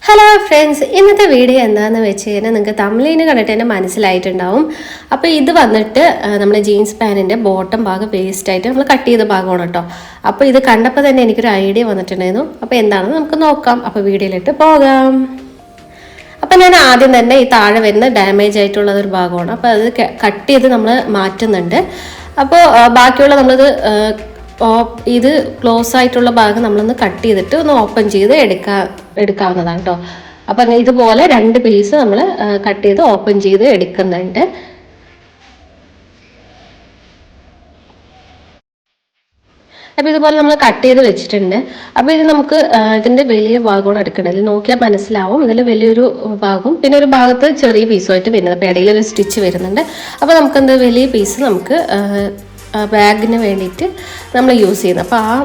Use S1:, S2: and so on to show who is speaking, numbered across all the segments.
S1: Hello friends, ഇന്നത്തെ video എന്താണെന്ന് വെച്ച് കഴിഞ്ഞാൽ നിങ്ങൾക്ക് തമിഴിന് കണ്ടിട്ട് തന്നെ മനസ്സിലായിട്ടുണ്ടാവും. അപ്പോൾ ഇത് വന്നിട്ട് നമ്മുടെ ജീൻസ് പാൻറ്റിൻ്റെ ബോട്ടം ഭാഗം വേസ്റ്റായിട്ട് നമ്മൾ കട്ട് ചെയ്ത ഭാഗമാണ് കേട്ടോ. അപ്പോൾ ഇത് കണ്ടപ്പോൾ തന്നെ എനിക്കൊരു ഐഡിയ വന്നിട്ടുണ്ടായിരുന്നു. അപ്പോൾ എന്താണെന്ന് നമുക്ക് നോക്കാം. അപ്പോൾ വീഡിയോയിലിട്ട് പോകാം. അപ്പോൾ ഞാൻ ആദ്യം തന്നെ ഈ താഴെ വരുന്ന ഡാമേജ് ആയിട്ടുള്ളതൊരു ഭാഗമാണ്. അപ്പോൾ അത് കട്ട് ചെയ്ത് നമ്മൾ മാറ്റുന്നുണ്ട്. അപ്പോൾ ബാക്കിയുള്ള നമ്മളിത് ഇത് ക്ലോസ് ആയിട്ടുള്ള ഭാഗം നമ്മളൊന്ന് കട്ട് ചെയ്തിട്ട് ഒന്ന് ഓപ്പൺ ചെയ്ത് എടുക്കാവുന്നതാണ് കേട്ടോ. അപ്പം ഇതുപോലെ രണ്ട് പീസ് നമ്മൾ കട്ട് ചെയ്ത് ഓപ്പൺ ചെയ്ത് എടുക്കുന്നുണ്ട്. അപ്പോൾ ഇതുപോലെ നമ്മൾ കട്ട് ചെയ്ത് വെച്ചിട്ടുണ്ട്. അപ്പോൾ ഇത് നമുക്ക് ഇതിൻ്റെ വലിയ ഭാഗമാണ് എടുക്കേണ്ടത്. ഇതിൽ നോക്കിയാൽ മനസ്സിലാവും ഇതിൽ വലിയൊരു ഭാഗവും പിന്നെ ഒരു ഭാഗത്ത് ചെറിയ പീസുമായിട്ട് വരുന്നത്. അപ്പോൾ ഇടയിൽ ഒരു സ്റ്റിച്ച് വരുന്നുണ്ട്. അപ്പോൾ നമുക്കെന്ത് വലിയ പീസ് നമുക്ക് ബാഗിന് വേണ്ടിയിട്ട് നമ്മൾ യൂസ് ചെയ്യുന്നത്. അപ്പോൾ ആ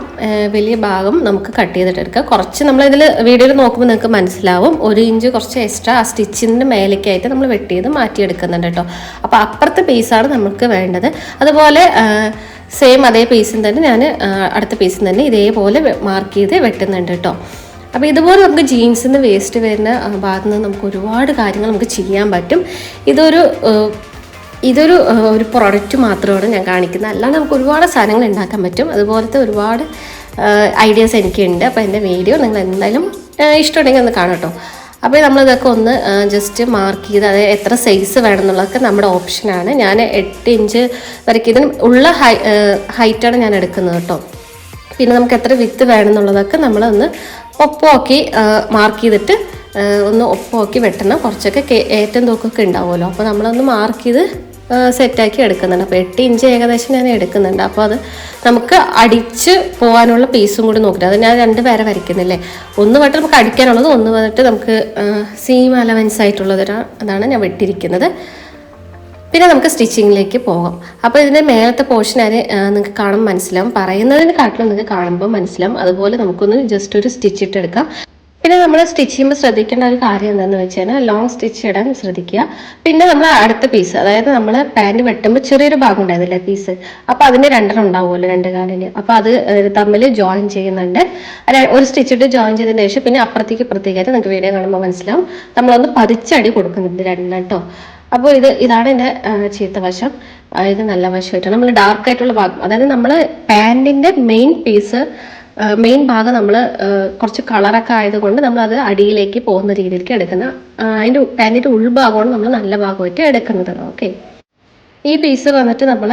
S1: വലിയ ഭാഗം നമുക്ക് കട്ട് ചെയ്തിട്ട് എടുക്കുക. കുറച്ച് നമ്മളിതിൽ വീഡിയോയിൽ നോക്കുമ്പോൾ നിങ്ങൾക്ക് മനസ്സിലാവും 1 ഇഞ്ച് കുറച്ച് എക്സ്ട്രാ ആ സ്റ്റിച്ചിൻ്റെ മേലേക്കായിട്ട് നമ്മൾ വെട്ടി ചെയ്ത് മാറ്റിയെടുക്കുന്നുണ്ട് കേട്ടോ. അപ്പോൾ അപ്പുറത്തെ പീസാണ് നമുക്ക് വേണ്ടത്. അതുപോലെ സെയിം അതേ പീസിൽ തന്നെ ഞാൻ അടുത്ത പീസിൽ തന്നെ ഇതേപോലെ മാർക്ക് ചെയ്ത് വെട്ടുന്നുണ്ട് കേട്ടോ. അപ്പോൾ ഇതുപോലെ നമുക്ക് ജീൻസിന് വേസ്റ്റ് വരുന്ന ഭാഗത്ത് നിന്ന് നമുക്ക് ഒരുപാട് കാര്യങ്ങൾ നമുക്ക് ചെയ്യാൻ പറ്റും. ഇതൊരു പ്രൊഡക്റ്റ് മാത്രമാണ് ഞാൻ കാണിക്കുന്നത്, അല്ലാതെ നമുക്ക് ഒരുപാട് സാധനങ്ങൾ ഉണ്ടാക്കാൻ പറ്റും. അതുപോലത്തെ ഒരുപാട് ഐഡിയാസ് എനിക്കുണ്ട്. അപ്പോൾ എൻ്റെ വീഡിയോ നിങ്ങൾ എന്തായാലും ഇഷ്ടമുണ്ടെങ്കിൽ ഒന്ന് കാണാം കേട്ടോ. അപ്പോൾ നമ്മളിതൊക്കെ ഒന്ന് ജസ്റ്റ് മാർക്ക് ചെയ്ത് അതായത് എത്ര സൈസ് വേണം എന്നുള്ളതൊക്കെ നമ്മുടെ ഓപ്ഷനാണ്. ഞാൻ 8 ഇഞ്ച് വരയ്ക്ക് ഇതിന് ഉള്ള ഹൈറ്റാണ് ഞാൻ എടുക്കുന്നത് കേട്ടോ. പിന്നെ നമുക്ക് എത്ര വിത്ത് വേണം എന്നുള്ളതൊക്കെ നമ്മളൊന്ന് ഒപ്പമാക്കി മാർക്ക് ചെയ്തിട്ട് ഒന്ന് ഒപ്പമാക്കി വെട്ടണം. കുറച്ചൊക്കെ ഏറ്റവും തൂക്കമൊക്കെ ഉണ്ടാവുമല്ലോ, അപ്പോൾ നമ്മളൊന്ന് മാർക്ക് ചെയ്ത് സെറ്റാക്കി എടുക്കുന്നുണ്ട്. അപ്പോൾ 8 ഇഞ്ച് ഏകദേശം ഞാൻ എടുക്കുന്നുണ്ട്. അപ്പോൾ അത് നമുക്ക് അടിച്ച് പോകാനുള്ള പീസും കൂടി നോക്കിയിട്ട് അത് ഞാൻ 2 പേരെ വരയ്ക്കുന്നില്ലേ. ഒന്ന് വന്നിട്ട് നമുക്ക് അടിക്കാനുള്ളത്, ഒന്ന് വന്നിട്ട് നമുക്ക് സീം അലവൻസ് ആയിട്ടുള്ളത് അതാണ് ഞാൻ വെട്ടിയിരിക്കുന്നത്. പിന്നെ നമുക്ക് സ്റ്റിച്ചിങ്ങിലേക്ക് പോകാം. അപ്പോൾ ഇതിൻ്റെ മേലത്തെ പോർഷൻ ഞാൻ നിങ്ങൾക്ക് കാണുമ്പോൾ മനസ്സിലാവും, പറയുന്നതിന് കാട്ടിലും നിങ്ങൾക്ക് കാണുമ്പോൾ മനസ്സിലാവും. അതുപോലെ നമുക്കൊന്ന് ജസ്റ്റ് ഒരു സ്റ്റിച്ച് ഇട്ടെടുക്കാം. പിന്നെ നമ്മൾ സ്റ്റിച്ച് ചെയ്യുമ്പോൾ ശ്രദ്ധിക്കേണ്ട ഒരു കാര്യം എന്താണെന്ന് വെച്ച് കഴിഞ്ഞാൽ ലോങ് സ്റ്റിച്ച് ഇടാൻ ശ്രദ്ധിക്കുക. പിന്നെ നമ്മൾ അടുത്ത പീസ്, അതായത് നമ്മൾ പാൻറ് വെട്ടുമ്പോൾ ചെറിയൊരു ഭാഗം ഉണ്ടായതില്ലേ പീസ്, അപ്പോൾ അതിന് 2 ഉണ്ടാവുമല്ലോ 2 കാലിന്. അപ്പോൾ അത് തമ്മിൽ ജോയിൻ ചെയ്യുന്നുണ്ട്. ഒരു സ്റ്റിച്ച് ഇട്ട് ജോയിൻ ചെയ്തതിന് ശേഷം പിന്നെ അപ്പുറത്തേക്കായിട്ട് നിങ്ങൾക്ക് വീഡിയോ കാണുമ്പോൾ മനസ്സിലാവും നമ്മളൊന്ന് പതിച്ചടി കൊടുക്കുന്നുണ്ട് 2 കേട്ടോ. അപ്പോൾ ഇതാണ് എൻ്റെ ചീത്ത വശം. ഇത് നല്ല വശമായിട്ടാണ് നമ്മൾ ഡാർക്ക് ആയിട്ടുള്ള ഭാഗം, അതായത് നമ്മൾ പാൻറ്റിൻ്റെ മെയിൻ ഭാഗം നമ്മൾ കുറച്ച് കളറൊക്കെ ആയതുകൊണ്ട് നമ്മളത് അടിയിലേക്ക് പോകുന്ന രീതിയിലേക്ക് എടുക്കുന്ന അതിൻ്റെ ഉൾഭാഗമാണ് നമ്മൾ നല്ല ഭാഗമായിട്ട് എടുക്കുന്നത്. ഓക്കെ, ഈ പീസ് വന്നിട്ട് നമ്മൾ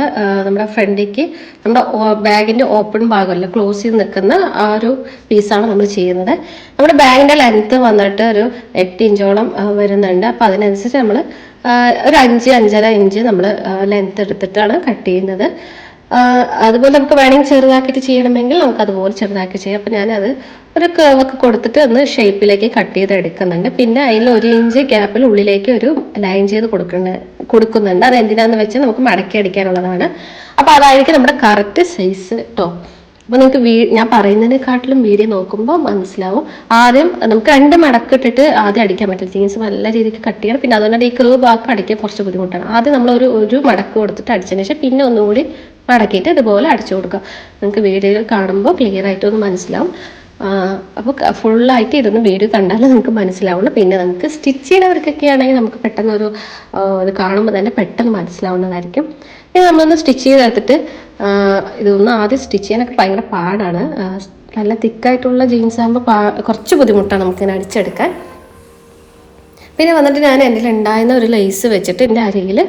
S1: നമ്മുടെ ഫ്രണ്ടിലേക്ക് നമ്മുടെ ബാഗിൻ്റെ ഓപ്പൺ ഭാഗമല്ല ക്ലോസ് ചെയ്ത് നിൽക്കുന്ന ആ ഒരു പീസാണ് നമ്മൾ ചെയ്യുന്നത്. നമ്മുടെ ബാഗിൻ്റെ ലെങ്ത്ത് വന്നിട്ട് ഒരു 8 ഇഞ്ചോളം വരുന്നുണ്ട്. അപ്പോൾ അതിനനുസരിച്ച് നമ്മൾ ഒരു 5-5.5 ഇഞ്ച് നമ്മൾ ലെങ്ത്ത് എടുത്തിട്ടാണ് കട്ട് ചെയ്യുന്നത്. അതുപോലെ നമുക്ക് വേണമെങ്കിൽ ചെറുതാക്കിയിട്ട് ചെയ്യണമെങ്കിൽ നമുക്ക് അതുപോലെ ചെറുതാക്കി ചെയ്യാം. അപ്പോൾ ഞാനത് ഒരു കേവൊക്കെ കൊടുത്തിട്ട് ഒന്ന് ഷേപ്പിലേക്ക് കട്ട് ചെയ്ത് എടുക്കുന്നുണ്ട്. പിന്നെ അതിൽ 1 ഇഞ്ച് ഗ്യാപ്പിൽ ഉള്ളിലേക്ക് ഒരു ലൈൻ ചെയ്ത് കൊടുക്കുന്നുണ്ട്. അത് എന്തിനാന്ന് വെച്ചാൽ നമുക്ക് മടക്കി അടിക്കാനുള്ളതാണ്. അപ്പോൾ അതായിരിക്കും നമ്മുടെ കറക്റ്റ് സൈസ് കേട്ടോ. അപ്പോൾ നിങ്ങൾക്ക് ഞാൻ പറയുന്നതിനെക്കാട്ടിലും വീഡിയോ നോക്കുമ്പോൾ മനസ്സിലാവും. ആദ്യം നമുക്ക് 2 മടക്കിട്ടിട്ട് ആദ്യം അടിക്കാൻ പറ്റില്ല, ജീൻസ് നല്ല രീതിക്ക് കട്ട് ചെയ്യണം. പിന്നെ അതുകൊണ്ട് ഈ കർവ് ഭാഗം അടിക്കാൻ കുറച്ച് ബുദ്ധിമുട്ടാണ്. ആദ്യം നമ്മൾ ഒരു മടക്ക് കൊടുത്തിട്ട് അടിച്ചതിന് ശേഷം പിന്നെ ഒന്നുകൂടി മടക്കിയിട്ട് ഇതുപോലെ അടിച്ചു കൊടുക്കുക. നിങ്ങൾക്ക് വീഡിയോയിൽ കാണുമ്പോൾ ക്ലിയർ ആയിട്ടൊന്ന് മനസ്സിലാവും. അപ്പോൾ ഫുള്ളായിട്ട് ഇരുന്ന് വീഡിയോ കണ്ടാൽ നമുക്ക് മനസ്സിലാവുള്ളൂ. പിന്നെ നമുക്ക് സ്റ്റിച്ച് ചെയ്യണവർക്കൊക്കെ ആണെങ്കിൽ നമുക്ക് പെട്ടെന്ന് ഇത് കാണുമ്പോൾ തന്നെ പെട്ടെന്ന് മനസ്സിലാവുന്നതായിരിക്കും. ഇനി നമ്മളൊന്ന് സ്റ്റിച്ച് ചെയ്തെടുത്തിട്ട് ഇതൊന്ന് ആദ്യം സ്റ്റിച്ച് ചെയ്യാനൊക്കെ ഭയങ്കര പാടാണ്. നല്ല തിക്കായിട്ടുള്ള ജീൻസ് ആകുമ്പോൾ കുറച്ച് ബുദ്ധിമുട്ടാണ് നമുക്കിങ്ങനെ അടിച്ചെടുക്കാൻ. പിന്നെ വന്നിട്ട് ഞാൻ എൻ്റെ ഉണ്ടായിരുന്ന ഒരു ലേസ് വെച്ചിട്ട് എൻ്റെ അരികിൽ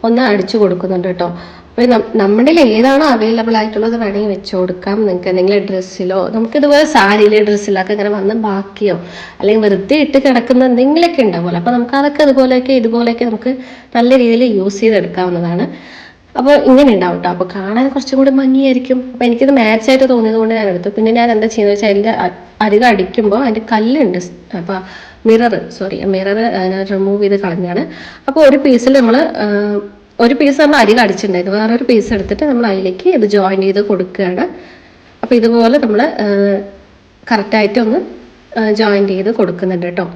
S1: ഒന്ന് അടിച്ചു കൊടുക്കുന്നുണ്ട് കേട്ടോ. അപ്പോൾ നമ്മുടെ ഏതാണോ അവൈലബിൾ ആയിട്ടുള്ളത് വേണമെങ്കിൽ വെച്ച് കൊടുക്കാം. നിങ്ങൾക്ക് എന്തെങ്കിലും ഡ്രസ്സിലോ നമുക്കിതുപോലെ സാരിയിലെ ഡ്രസ്സിലൊക്കെ ഇങ്ങനെ വന്ന് ബാക്കിയോ അല്ലെങ്കിൽ വെറുതെ ഇട്ട് കിടക്കുന്ന എന്തെങ്കിലുമൊക്കെ ഉണ്ടാവുമല്ലോ, അപ്പോൾ നമുക്ക് അതൊക്കെ ഇതുപോലെയൊക്കെ നമുക്ക് നല്ല രീതിയിൽ യൂസ് ചെയ്തെടുക്കാവുന്നതാണ്. അപ്പോൾ ഇങ്ങനെ ഉണ്ടാവും കേട്ടോ. അപ്പോൾ കാണാൻ കുറച്ചും കൂടി ഭംഗിയായിരിക്കും. അപ്പോൾ എനിക്കിത് മാച്ചായിട്ട് തോന്നിയത് കൊണ്ട് ഞാൻ എടുത്തു. പിന്നെ ഞാൻ എന്താ ചെയ്യുന്നത് വെച്ചാൽ അതിൻ്റെ അരികെ അടിക്കുമ്പോൾ അതിൻ്റെ കല്ലുണ്ട്, അപ്പോൾ മിറർ ഞാൻ റിമൂവ് ചെയ്ത് കളഞ്ഞാണ്. അപ്പോൾ ഒരു പീസിൽ ഒരു പീസ് നമ്മൾ അരികെ അടിച്ചിട്ടുണ്ടായിരുന്നു, വേറൊരു പീസ് എടുത്തിട്ട് നമ്മൾ അതിലേക്ക് ഇത് ജോയിൻ ചെയ്ത് കൊടുക്കുകയാണ്. അപ്പോൾ ഇതുപോലെ നമ്മൾ കറക്റ്റായിട്ട് ഒന്ന് ജോയിൻ ചെയ്ത് കൊടുക്കുന്നുണ്ട് കേട്ടോ.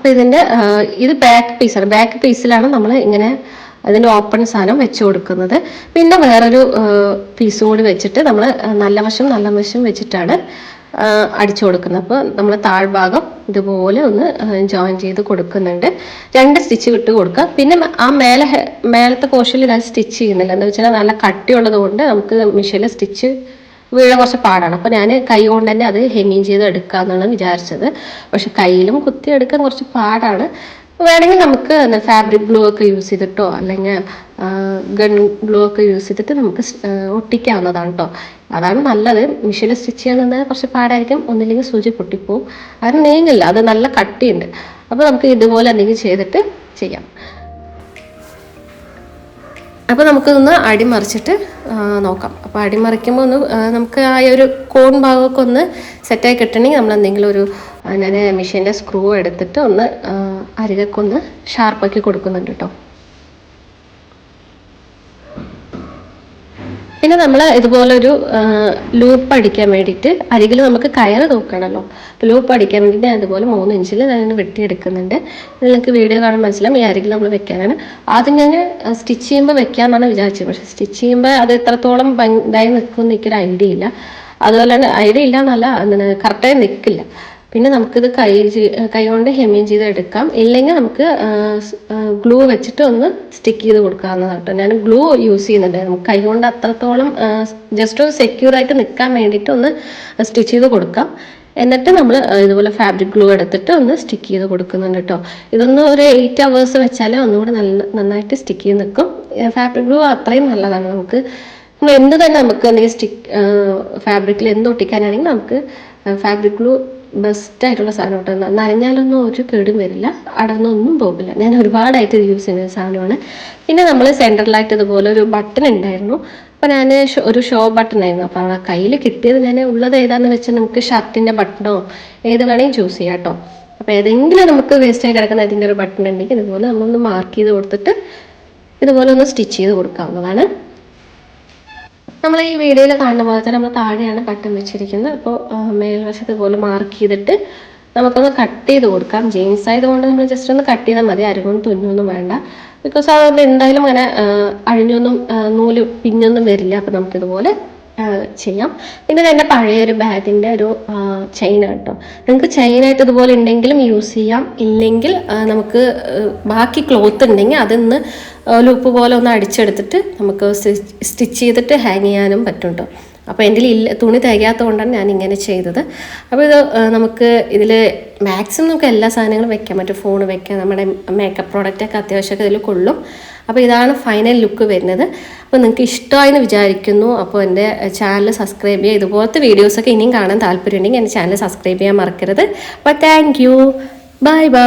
S1: അപ്പോൾ ഇത് ബാക്ക് പീസാണ്. ബാക്ക് പീസിലാണ് നമ്മൾ ഇങ്ങനെ അതിൻ്റെ ഓപ്പൺ സാധനം വെച്ച് കൊടുക്കുന്നത്. പിന്നെ വേറൊരു പീസും കൂടി വെച്ചിട്ട് നമ്മൾ നല്ല വശം വെച്ചിട്ടാണ് അടിച്ചു കൊടുക്കുന്നത്. അപ്പോൾ നമ്മൾ താഴ്ഭാഗം ഇതുപോലെ ഒന്ന് ജോയിൻ ചെയ്ത് കൊടുക്കുന്നുണ്ട്. 2 സ്റ്റിച്ച് വിട്ട് കൊടുക്കുക. പിന്നെ ആ മേലത്തെ പോർഷനിൽ ഞാൻ സ്റ്റിച്ച് ചെയ്യുന്നില്ല. എന്താ വെച്ചാൽ നല്ല കട്ടിയുള്ളത് കൊണ്ട് നമുക്ക് മെഷീനിൽ സ്റ്റിച്ച് വീഴാൻ കുറച്ച് പാടാണ്. അപ്പോൾ ഞാൻ കൈ കൊണ്ട് തന്നെ അത് ഹെമ്മിങ് ചെയ്ത് എടുക്കാമെന്നാണ് വിചാരിച്ചത്. പക്ഷെ കയ്യിലും കുത്തി എടുക്കാൻ കുറച്ച് പാടാണ്. വേണമെങ്കിൽ നമുക്ക് ഫാബ്രിക് ഗ്ലൂ ഒക്കെ യൂസ് ചെയ്തിട്ടോ അല്ലെങ്കിൽ ഗൺ ഗ്ലൂ ഒക്കെ യൂസ് ചെയ്തിട്ട് നമുക്ക് ഒട്ടിക്കാവുന്നതാണ് കേട്ടോ. അതാണ് നല്ലത്. മെഷീനിൽ സ്റ്റിച്ച് ചെയ്യാൻ നിന്നാൽ കുറച്ച് പാടായിരിക്കും. ഒന്നില്ലെങ്കിൽ സൂചി പൊട്ടിപ്പോവും. അത് നീങ്ങില്ല, അത് നല്ല കട്ടിയുണ്ട്. അപ്പോൾ നമുക്ക് ഇതുപോലെ എന്തെങ്കിലും ചെയ്തിട്ട് ചെയ്യാം. അപ്പോൾ നമുക്കൊന്ന് അടിമറിച്ചിട്ട് നോക്കാം. അപ്പോൾ അടിമറിക്കുമ്പോൾ ഒന്ന് നമുക്ക് ആ ഒരു കോൺ ഭാഗമൊക്കെ ഒന്ന് സെറ്റായി കിട്ടണമെങ്കിൽ നമ്മൾ എന്തെങ്കിലും ഞാൻ മെഷീൻ്റെ സ്ക്രൂ എടുത്തിട്ട് ഒന്ന് അരികൊക്കെ ഒന്ന് ഷാർപ്പാക്കി കൊടുക്കുന്നുണ്ട് കേട്ടോ. പിന്നെ നമ്മൾ ഇതുപോലൊരു ലൂപ്പ് അടിക്കാൻ വേണ്ടിയിട്ട് അരികിൽ നമുക്ക് കയറ് തൂക്കണമല്ലോ. ലൂപ്പ് അടിക്കാൻ വേണ്ടിയിട്ട് അതുപോലെ 3 ഇഞ്ചിൽ ഞാൻ വെട്ടിയെടുക്കുന്നുണ്ട്. നിങ്ങൾക്ക് വീഡിയോ കാണാൻ മനസ്സിലാവും. ഈ അരികിൽ നമ്മൾ വെക്കാനാണ്. ആദ്യം ഞാൻ സ്റ്റിച്ച് ചെയ്യുമ്പോൾ വെക്കാമെന്നാണ് വിചാരിച്ചത്. പക്ഷെ സ്റ്റിച്ച് ചെയ്യുമ്പോൾ അത് എത്രത്തോളം ഇതായി നിൽക്കുമെന്ന് എനിക്കൊരു ഐഡിയ ഇല്ല. അതുപോലെ തന്നെ ഐഡിയ ഇല്ല എന്നല്ല, കറക്റ്റായി നിൽക്കില്ല. പിന്നെ നമുക്കിത് കൈ കൊണ്ട് ഹെമ്മിങ് ചെയ്ത് എടുക്കാം. ഇല്ലെങ്കിൽ നമുക്ക് ഗ്ലൂ വെച്ചിട്ട് ഒന്ന് സ്റ്റിക്ക് ചെയ്ത് കൊടുക്കാവുന്നതാണ് കേട്ടോ. ഞാൻ ഗ്ലൂ യൂസ് ചെയ്യുന്നുണ്ട്. നമുക്ക് കൈ കൊണ്ട് അത്രത്തോളം ജസ്റ്റ് ഒരു സെക്യൂർ ആയിട്ട് നിൽക്കാൻ വേണ്ടിയിട്ട് ഒന്ന് സ്റ്റിച്ച് ചെയ്ത് കൊടുക്കാം. എന്നിട്ട് നമ്മൾ ഇതുപോലെ ഫാബ്രിക് ഗ്ലൂ എടുത്തിട്ട് ഒന്ന് സ്റ്റിക്ക് ചെയ്ത് കൊടുക്കുന്നുണ്ട് കേട്ടോ. ഇതൊന്ന് ഒരു 8 hours വെച്ചാൽ ഒന്നുകൂടി നന്നായിട്ട് സ്റ്റിക്ക് ചെയ്ത് നിൽക്കും. ഫാബ്രിക് ഗ്ലൂ അത്രയും നല്ലതാണ്. നമുക്ക് എന്ത് തന്നെ നമുക്ക് എന്തെങ്കിലും ഫാബ്രിക്കിൽ എന്ത് ഒട്ടിക്കാനാണെങ്കിൽ നമുക്ക് ഫാബ്രിക് ഗ്ലൂ ബെസ്റ്റായിട്ടുള്ള സാധനം കേട്ടോ. നനഞ്ഞാലൊന്നും ഒരു കേടും വരില്ല, അടർന്നൊന്നും പോകില്ല. ഞാൻ ഒരുപാടായിട്ട് യൂസ് ചെയ്യുന്ന സാധനമാണ്. പിന്നെ നമ്മൾ സെൻറ്ററിലായിട്ട് ഇതുപോലെ ഒരു ബട്ടൺ ഉണ്ടായിരുന്നു. അപ്പോൾ ഞാൻ ഒരു ഷോ ബട്ടൺ ആയിരുന്നു. അപ്പോൾ ആ കയ്യിൽ കിട്ടിയത് ഞാൻ ഉള്ളത് ഏതാന്ന് വെച്ചാൽ നമുക്ക് ഷർട്ടിൻ്റെ ബട്ടണോ ഏത് വേണമെങ്കിൽ ചൂസ് ചെയ്യാം കേട്ടോ. അപ്പോൾ ഏതെങ്കിലും നമുക്ക് വേസ്റ്റായി കിടക്കുന്ന ഏതെങ്കിലും ഒരു ബട്ടൺ ഉണ്ടെങ്കിൽ ഇതുപോലെ നമ്മളൊന്ന് മാർക്ക് ചെയ്ത് കൊടുത്തിട്ട് ഇതുപോലെ ഒന്ന് സ്റ്റിച്ച് ചെയ്ത് കൊടുക്കാവുന്നതാണ്. നമ്മൾ ഈ വീഡിയോയിൽ കാണുന്ന പോലെ തന്നെ നമ്മൾ താഴെയാണ് ബട്ടൺ വെച്ചിരിക്കുന്നത്. അപ്പോൾ മേൽവശത്ത് ഇതുപോലെ മാർക്ക് ചെയ്തിട്ട് നമുക്കൊന്ന് കട്ട് ചെയ്ത് കൊടുക്കാം. ജീൻസ് ആയതുകൊണ്ട് നമ്മൾ ജസ്റ്റ് ഒന്ന് കട്ട് ചെയ്താൽ മതി. അരകൊന്നും തുന്നൊന്നും വേണ്ട. ബിക്കോസ് അതുകൊണ്ട് എന്തായാലും അങ്ങനെ അഴിഞ്ഞൊന്നും നൂല് പിഞ്ഞൊന്നും വരില്ല. അപ്പോൾ നമുക്കിതുപോലെ ചെയ്യാം. പിന്നെ എൻ്റെ പഴയൊരു ബാഗിൻ്റെ ഒരു ചെയിൻ കേട്ടോ. നിങ്ങൾക്ക് ചെയിനായിട്ട് ഇതുപോലെ ഉണ്ടെങ്കിലും യൂസ് ചെയ്യാം. ഇല്ലെങ്കിൽ നമുക്ക് ബാക്കി ക്ലോത്ത് ഉണ്ടെങ്കിൽ അതൊന്ന് ലൂപ്പ് പോലെ ഒന്ന് അടിച്ചെടുത്തിട്ട് നമുക്ക് സ്റ്റിച്ച് ചെയ്തിട്ട് ഹാങ് ചെയ്യാനും പറ്റും കേട്ടോ. അപ്പോൾ എൻ്റെ തുണി തികയാത്തത് കൊണ്ടാണ് ഞാൻ ഇങ്ങനെ ചെയ്തത്. അപ്പോൾ ഇത് നമുക്ക് ഇതിൽ മാക്സിമം നമുക്ക് എല്ലാ സാധനങ്ങളും വെക്കാൻ പറ്റും. ഫോൺ വെക്കാം, നമ്മുടെ മേക്കപ്പ് പ്രോഡക്റ്റൊക്കെ അത്യാവശ്യമൊക്കെ ഇതിൽ കൊള്ളും. അപ്പോൾ ഇതാണ് ഫൈനൽ ലുക്ക് വരുന്നത്. അപ്പോൾ നിങ്ങൾക്ക് ഇഷ്ടമായെന്ന് വിചാരിക്കുന്നു. അപ്പോൾ എൻ്റെ ചാനൽ സബ്സ്ക്രൈബ് ചെയ്യുക. ഇതുപോലത്തെ വീഡിയോസൊക്കെ ഇനിയും കാണാൻ താല്പര്യമുണ്ടെങ്കിൽ എൻ്റെ ചാനൽ സബ്സ്ക്രൈബ് ചെയ്യാൻ മറക്കരുത്. അപ്പോൾ താങ്ക് യു. Bye bye.